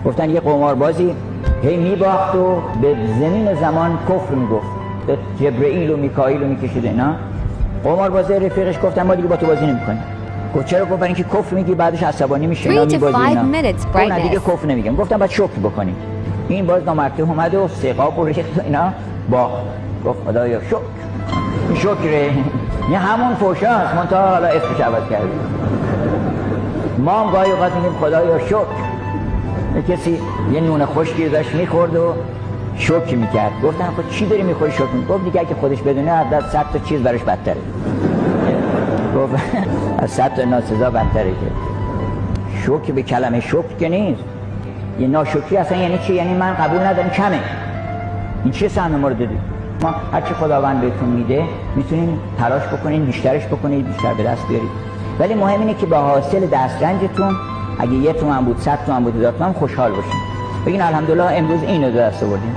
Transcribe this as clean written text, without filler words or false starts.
گفتن یه قماربازی هی میباخت و به زمین زمان کفر میگفت، به جبرئیل و میکائیل و میکشید اینا. قمارباز رفیقش گفتن ما دیگه با تو بازی نمیکنیم. گفت چرا؟ گفت برای اینکه کفر میگی بعدش عصبانی میشه اینا میبازی اینا. گفت نه دیگه کفر نمیگم. گفتم بعد شکر بکنیم. این باز نامرده اومد و سقاپ و ریخت اینا با گفت خدایا شکر. این شکره، این همون فوشاست منتها حالا اسمش عوض کرده. ما هم گاهی اوقات میگیم خدایا شکر. کسی یه نون خشکی داشت میخورد و شکر میکرد. گفتم خب چی داری میخوری شکر میکنی؟ گفت دیگه اگه خودش بدونه از 100 تا چیز براش بدتره. گفت از 100 تا ناسزا بدتره. که شکر به کلمه شکر که نیست. یه ناشکری اصلا یعنی چی؟ یعنی من قبول ندارم کمه. این چه سهم ما رو دادی؟ ما هرچی خداوند بهتون میده میتونین تلاش بکنین بیشترش بکنید، بیشتر به دست بیارید. ولی مهم اینه که با حاصل دسترنجتون اگه 1 تومن بود 100 تومن بود 1000 تومن خوشحال باشین. بگین الحمدلله امروز اینو دست آوردیم.